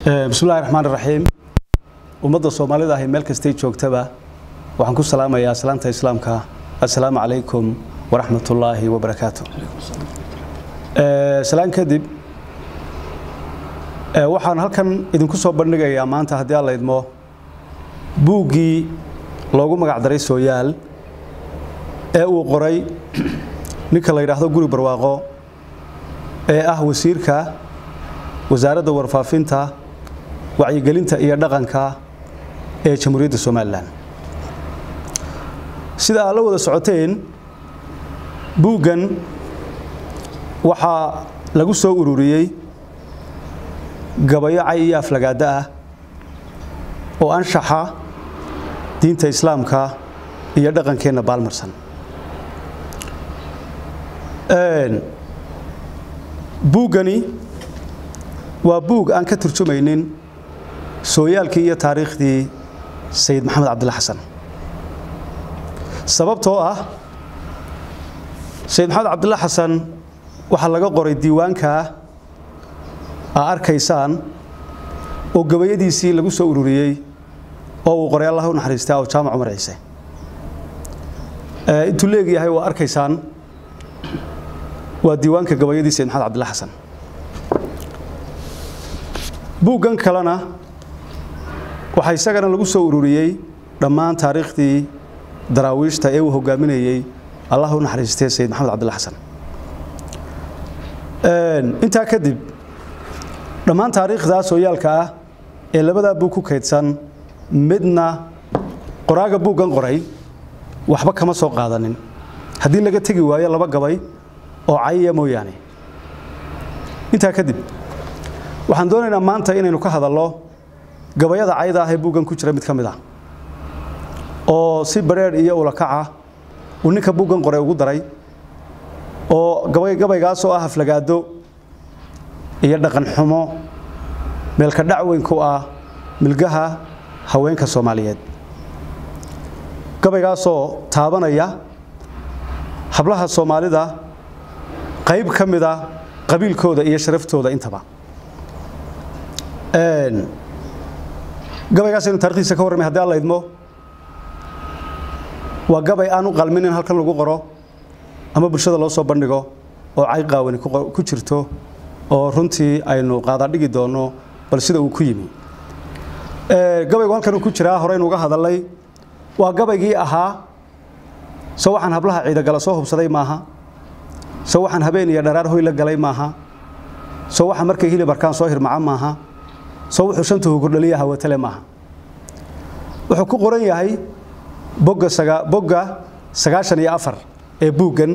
بسم الله الرحمن الرحيم ومدة الصومالية هي ملك ستيج وكتبة وحنكون سلام يا سلامة إسلامك السلام عليكم ورحمة الله وبركاته سلام كذب waxaan halkan idinku soo bandhigayaa maanta hadii alla idmo buuggii loogu magac daray sooyaal ee uu qoray ninka la yiraahdo Guri barwaaqo ee ah wasiirka wasaaradda warfaafinta wacyigelinta iyo dhaqanka ee Jamhuuriyadda Soomaaliland sida aad la wada socoteen buuggan waxa lagu soo ururiyay gabayo iyo aflagaada ah oo anshaxa diinta islaamka iyo dhaqankeena baalmarsan buuggani waa buug aan ka turjumaynin sooyaalkii iyo taariikhdii Sayid Maxamed Cabdulla Xasan sababtoo ah Sayid Maxamed Cabdulla Xasan waxa laga qoray diiwaanka arkaysaan oo gabayadiisii lagu soo ururiyay oo uu qoray Allah u naxariistaa oo jaamac Umar Ciise intuu leeyahay waa arkaysaan waa diiwaanka gabayadiisa Sayid Maxamed Cabdulla Xasan buuggan kalena waxa isagana lagu soo ururiyay dhammaan taariikhdii daraawiishta ee uu hogaaminayay Allah u naxariistay Sayid Maxamed Cabdulla Xasan inta kadib dhammaan taariikhdaas sooyaalka ah ee labada buug ku kaydsan midna qoraaga buuggan qoray waxba kama soo qaadanin hadii laga tagi waayo laba gabay oo cayya mooyaane inta kadib waxaan doonaynaa maanta inaynu ka hadalno gabayada cayda ah ee buuggan ku jira mid kamid ah oo si bareer iyo ula kaca uu ninka buuggan qoray ugu daray oo gabaygaas oo ah aflagaado iyo dhaqan xumo meel ka dhac weyn ku ah milgaha haweenka Soomaaliyeed gabaygaas oo taabanaya hablaha Soomaalida qayb kamid ah qabiilkooda iyo sharaftooda intaba gabaygaas inuu taariikhdiisa ka warramay hadii alla idmo waa gabay aan u qalmin in halkan lagu qoro ama bulshada loo soo bandhigo oo cay qaawani ku jirto oo runtii aynu qaada dhigi doono bal sida uu ku yimi gabaygu halkan uu ku jiraa hore inuu uga hadalay waa gabaygii ahaa soo waxaan hablaha ciida gala soo hubsaday maaha soo waxaan habeen iyo dharaar hoy la galay maaha soo waxa markay hilib arkaan soo hirmaca maaha soo wuxuu shantu gurdhaliya hawatale maaha wuxuu ku qoran yahay bogga 94 ee buuggan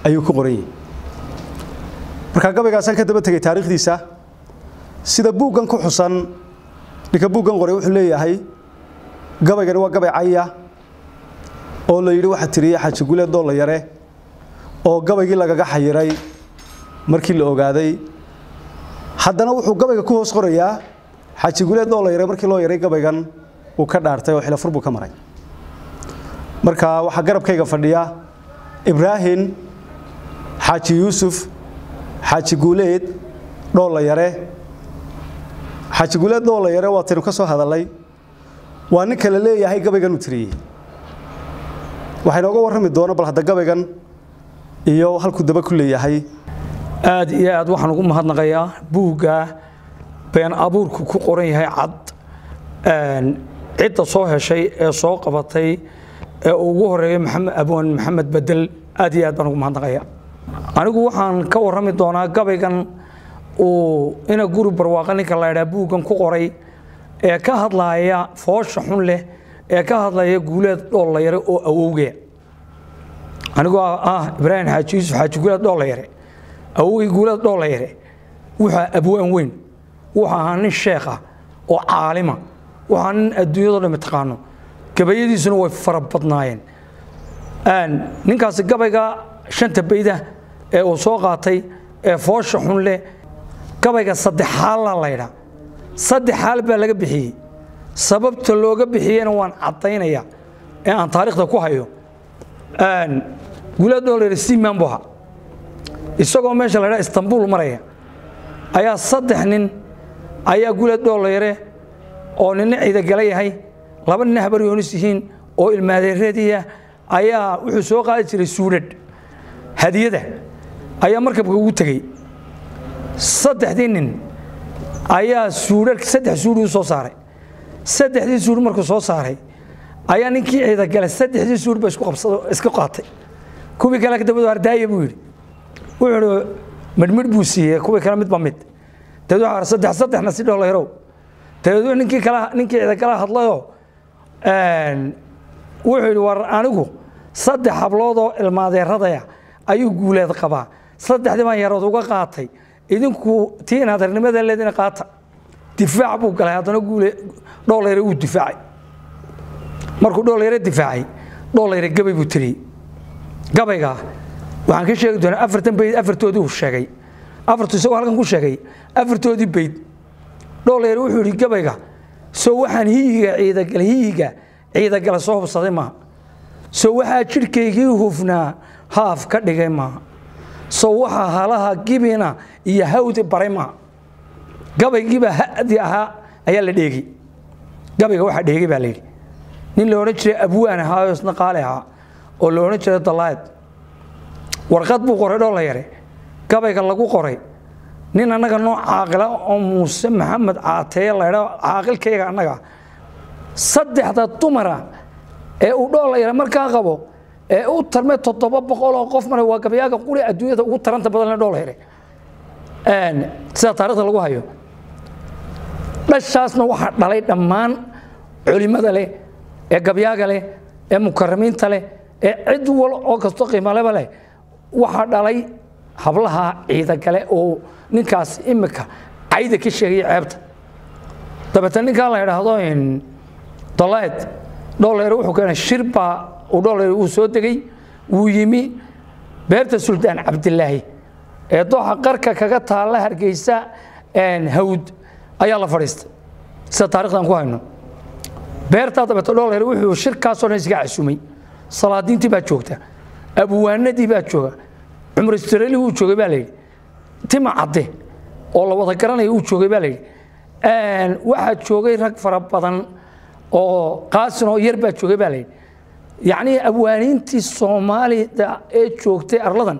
ayuu ku qoran yahay marka gabaygaas ka daba tagay taariikhdiisa sida buuggan ku xusan ninka buuggan qoray wuxuu leeyahay gabaygani waa gabay cayya oo la yiri waxa tiriyay xaji guleed oo la yare oo gabaygii lagaga xayiray markii la ogaaday haddana wuxuu gabayga ku hoos qorayaa xaji guleed oo la yare markii loo yaray gabaygan uu ka dhaartay oo xilafur buu ka maray marka waxa garabkayga fadhiya Ibrahim Xaaji Yuusuf Xaaji Guuleed dhoola yare Xaaji Guuleed dhoola yare waa tir ka soo hadalay waa ninka la leeyahay gabaygan u tiriyay waxa inooga warrami doona bal hadda gabaygan iyo halku daba ku leeyahay aad iyo aad waxaan ugu mahadnaqayaa buugga been abuurku ku qoran yahay cad cidda soo heshay ee soo qabatay ee ugu horeeyay maxamed bedel aad iyo aad baan ugu mahadnaqayaa anigu waxaan ka warrami doonaa gabaygan oo ina Guri barwaaqo ninka la yiraahdo buuggan ku qoray ee ka hadlaya foosha xun leh ee ka hadlaya guuleed dhool la yare oo awowge anigu Ibrahim Xaaji Yuusuf Xaaji Guuleed dhool la yare awowgi guuleed dhool la yare waxa abwaan weyn waxa nin sheekh ah oo caalima waxa nin adduunyada dhan taqaano gabayadiisuna way farabadnaayeen ninkaas gabayga shanta bayda ee uu soo qaatay ee foosha xun leh gabayga saddex xaal la leeyahay saddex xaal baa laga bixiyay sababta looga bixiyayna waan cadeynaya ee aan taariikhda ku hayo guuleed dhool yare si maamboha isagoo meesha la yiraahdo Istanbul maraya ayaa saddex nin ayaa guulad doolayre oo nina ciida galay yahay laba nin habar yoonis yihiin oo ilmaadeereediya ayaa wuxuu soo qaadi jiray suudhadh hadiyada ayaa markabka ugu tagay saddexdii nin ayaa suudhadh saddex suudh u soo saaray saddexdii suudh markuu soo saaray ayaa ninkii ciida galay saddexdii suudh ba isku qaatay kuwii kale kadaba ardaaya buu yidhi wuxuu midmidh buu siiyey kuwii kale midba mid dad waxa saddexna si doolayro dad ninkii ciida kala hadlayo wuxuu yidhi war anigu saddex hablood oo ilmaadeeradaya ayuu guuleed qabaa saddexdii baan yarood uga qaatay idinku tiin adarnimada leedina qaata difaac buu galay haddana guule doolayre uu difaacay markuu doolayre difaacay doolayre gabay buu tiriyey gabayga waxaan ka sheegi doonaa afartan bayd afartoodii uu sheegay afartu isagoo halkan ku sheegay afartoodii bayd doolayre wuxuu yidhi gabayga soo waxaan hiyiga ciidagala soo hubsaday maaha soo waxaa jidhkaygii hufnaa haaf ka dhigay maaha soo waxaa halaha gibina iyo hawdi baray maaha gabaygiibaa hadi ahaa ayaa la dheegay gabayga waxaa dheegay baa layidhi nin la odhan jiray abwaan ahaa oo isna qaali ahaa oo la odhan jiray dalaayad warqad buu qoray doolayare gabayga lagu qoray nin annaga noo caaqila oo muuse maxamed caateeye laydhaa caaqilkayga annaga saddexda dumara ee uu doolayare markaa qabo ee u tarmay 700 oo qof maray waa gabayaaga quri adduunyada ugu taranta badan la doolayare sida taariikhda lagu hayo dhashaasna waxa dhalay dhammaan culimada leh ee gabayaaga leh ee mukarramiinta leh ee cid wal oo kasto qiimo leh leh waxa dhalay hablaha ciida kale oo ninkaas imika ayda ka sheegay ceebta dabatan ninka la yiraahdo in dalayd doolayre wuxuu keenay shirba oo doolayre uu soo degay uu yimi beerta sultaan cabdillaahi ee dooxa qarka kaga taala Hargeysa hawd ayaa la fadhiistay sida taariikhdan ku hayno beerta dabatan doolayre wuxuu shirkaas oo isga casumay salaadiintii baa joogta abwaanadii baa jooga عمر استرالي هو شو قبالي تم عده والله وذكرنا هو شو قبالي واحد شو غير رك فربضن أو قاسنا يربى شو قبالي يعني أبوانين تي الصومالي دا شو كتير أرلدن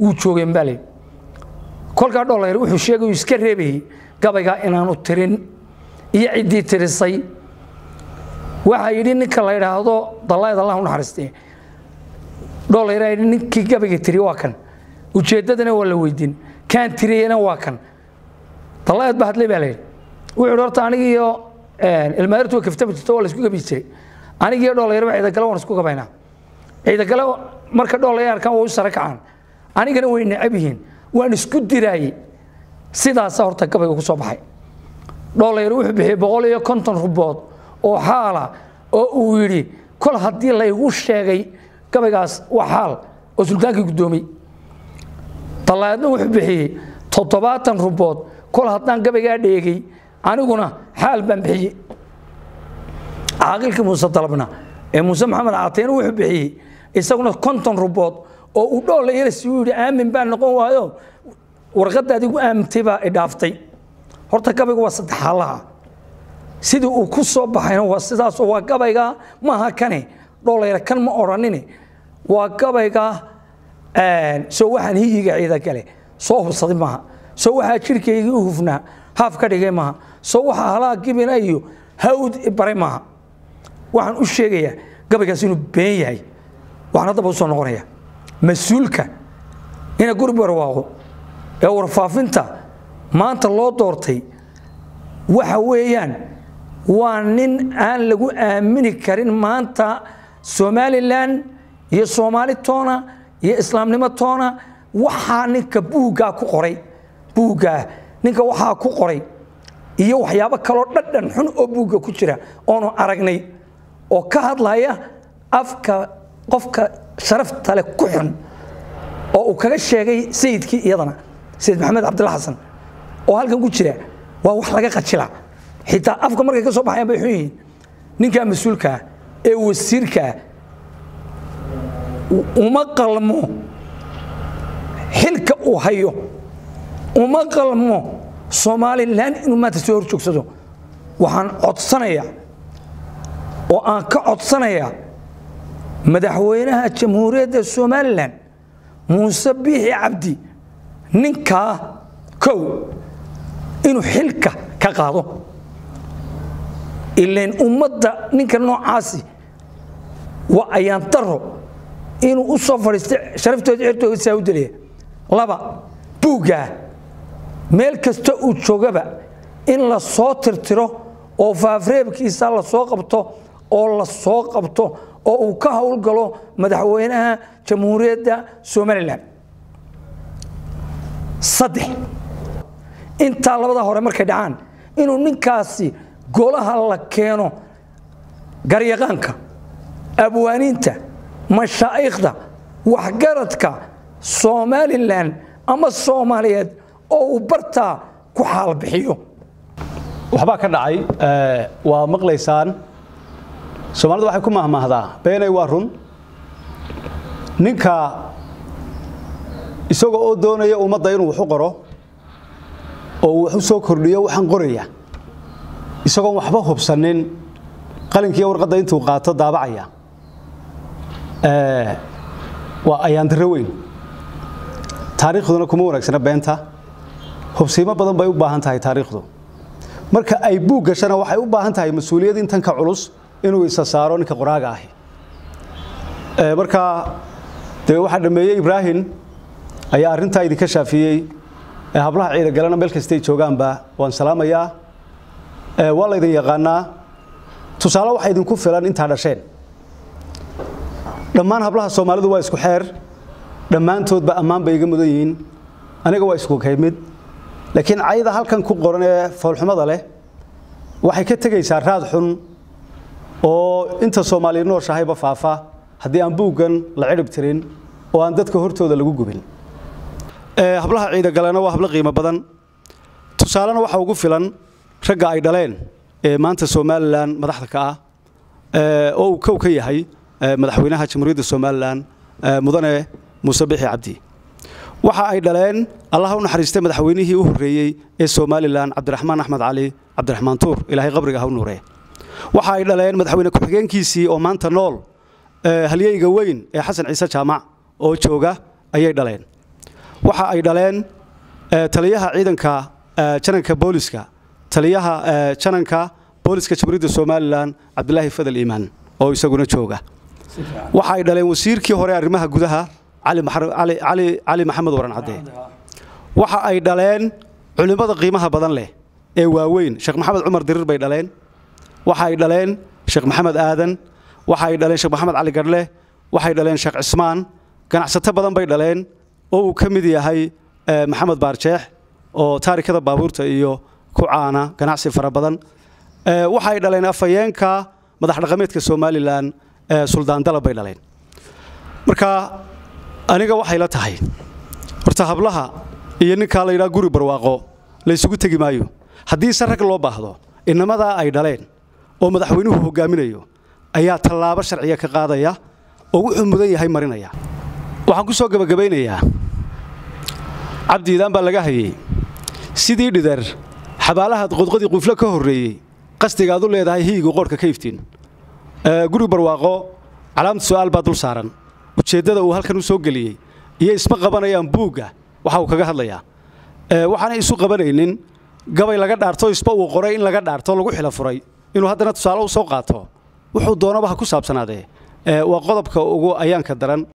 هو شو قبالي كل كارد الله يروح الشيء ويسكر به قبل إنه نطرين يعدي ترسي واحد يدين كلا يرهضو الله ونحرسته دولار يدين كي قبل تري واكن وجددنا ولا ويدين كان ترينا واكن طلعت بعد لي بالي وعرفت أنا يو المدرسة وكفتبت تطول اسكو قبيتي أنا يو دولار إذا قالوا نسكو قبينا إذا قالوا مركز دولار كان ويسرك عن أنا كانوا وين أبيهن وأنا سكوت دراي سيدا صارت قبل وصباحي دولار يروح به بقول يا كنتن رباط أو حالة أو ويري كل هدي الله يغش شيء قبل جاس وحال وسلطانك قدومي طلعنا وحبيه تطبعات رباط كل هدان قبل جا ديجي أنا قلنا حال بنبحي عاقلك موسى طلبنا موسى محمد عاطين وحبيه يسوون كنتن رباط أو دولة يرسيود آمن بان نقوم هذا ورقد هذه آمن تبع إضافتي هرت قبل وسط حالها سيدو وكسو بحين وسط سو قبل جا ما هكني دولة يركن ما أورانيني وقبل جا سو waxaan hiyiga ciida kale soo hubsaday maaha soo waxa jirkayga u hufnaa haaf ka dhigay maaha soo waxa halaa gibinayo hawd ibaray maaha waxaan u sheegayaa gabaygaas inuu been yahay waxaan hadda soo noqonaya mas'uulka ina Guri barwaaqo ee warfaafinta maanta loo doortay waxa weeyaan waa nin aan lagu aamini karin maanta Somaliland iyo Soomaali toona iyo islaamnimo toona waxa ninka buuga ku qoray buuga ninka waxa ku qoray iyo waxyaabo kale oo dhadhan xun oo buuga ku jira oo aragnay oo ka hadlaya afka qofka sharafta leh ku xun oo uu kaga sheegay sayidkii iyadana sayid maxamed cabdullah xasan oo halkan ku jira waa wax laga qajila xitaa afka markay ka soo baxayaan bay xun yihiin ninka mas'uulka ee wasiirka وما قلمو حلك وهيو وما قلمو Somaliland inuu maanta soo horjoogsado waxaan codsanayaa oo aan ka codsanayaa madaxweynaha jamhuuriyadda Somaliland Muuse Biixi Cabdi ninka kow inuu xilka ka qaado ileen ummadda ninka noocaasi wa ayaan daro inuu u soo fariistay sharaftooda cirtooda Saawdiya laba buuga meel kasta uu joogaba in la soo tirtiro oo faafreebkiisa la soo qabto oo uu ka hawl galo madaxweynaha jamhuuriyadda Somaliland saddex inta labada hore markay dhacaan inuu ninkaasi golaha la keeno garyaqaanka abwaaniinta mashaayikhda waxgaradka Somaliland ama Soomaaliyeed oo uu bartaa ku xaal bixiyo waxba ka dhacay waa maqlaysaan Soomaalidu waxay ku mahmaahdaa beenay waa run ninka isagoo oo doonaya ummadda inuu wax u qoro oo wax u soo kordhiyo waxaan qoraya isagoo waxba hubsanin qalinkii warqadda intuu qaato daabacaya waa ayaan dare weyn taariikhduna kuma wanaagsana beenta hubsiimo badan bay u baahan tahay taariikhdu marka ay buug gashana waxay u baahan tahay mas'uuliyad intan ka culus inuu isa saaro ninka qoraaga ah marka waxa dhameeyay Ibrahim ayaa arinta idinka shaafiyay hablaha ciida galana meel kasta ay joogaanba waan salaamayaa waa la idin yaqaanaa tusaale waxa idinku filan inta dhasheen dhammaan hablaha Soomaalidu waa isku xeer dhammaantoodba ammaan bay iga mudan yihiin aniga waa isku kaymid laakiin ayada halkan ku qoran ee foolxumada leh waxay ka tagaysaa raad xun oo inta Soomaaliyeed nooshahayba faafa haddii aan buugan la cirib tirin oo aan dadka hortooda lagu gubin hablaha ciida galana waa habla qiimo badan tusaalena waxa ugu filan ragga ay dhaleen ee maanta Somaliland madaxda ka ah oo uu ka yahay madaxweynaha jamhuuriyadda Somaliland mudane Muuse Biixi Cabdi waxa ay dhaleen Allah u naxariistay madaxweynihii u horeeyay ee Somaliland Cabdiraxmaan Axmed Cali Cabdiraxmaan Tuur ilaahay qabriga ha u nuuree waxa ay dhaleen madaxweyne ku xigeenkiisii oo maanta nool halyeyga weyn ee Xasan Ciise Jaamac oo jooga ayay dhaleen waxa ay dhaleen taliyaha ciidanka jananka booliska taliyaha jananka booliska jamhuuriyadda Somaliland Cabdilaahi Fadal Iimaan oo isaguna jooga waxa ay dhaleen wasiirkii hore arrimaha gudaha علي محمد ورن عدي waxa ay dhaleen culimada qiimaha badan leh ee waaweyn Sheekh Maxamed Umar Dirir bay dhaleen waxa ay dhaleen Sheekh Maxamed Aadan waxa ay dhaleen Sheekh Maxamed Cali Garle waxa ay dhaleen Sheekh Cismaan ganacsato badan bay dhaleen oo uu kamid yahay Maxamed Baarjeex oo taariikhda baabuurta iyo ku caana ganacsi fara badan waxa ay dhaleen afayeenka madax dhaqameedka Somaliland Suldaan Dalab bay dhaleen marka aniga waxay la tahay horta hablaha iyo ninka la yiraahdo Guri barwaaqo la isugu tagi maayo haddii sarag loo baahdo inamada ay dhaleen oo madaxweynuhu hogaaminayo ayaa tallaabo sharciya ka qaadaya oo wuxuu mudan yahay marinaya waxaan ku soo gabagabeynayaa cabdiidan baa laga hayay sidii dhidar xabaalaha qodqodii qufla ka horeeyay qastigaadu leedahay hiigu qorka ka iftiin Guri barwaaqo calaamad su'aal baa dul saaran ujeedada uu halkan u soo galiyay iyo isma qabanayaan buuga waxa uu kaga hadlayaa waxaan isu qabanaynin gabay laga dhaarto isba uu qoray in laga dhaarto lagu xila furay inuu haddana tusaale u soo qaato wuxuu doonaba ha ku saabsanaadee waa qodobka ugu ayaanka daran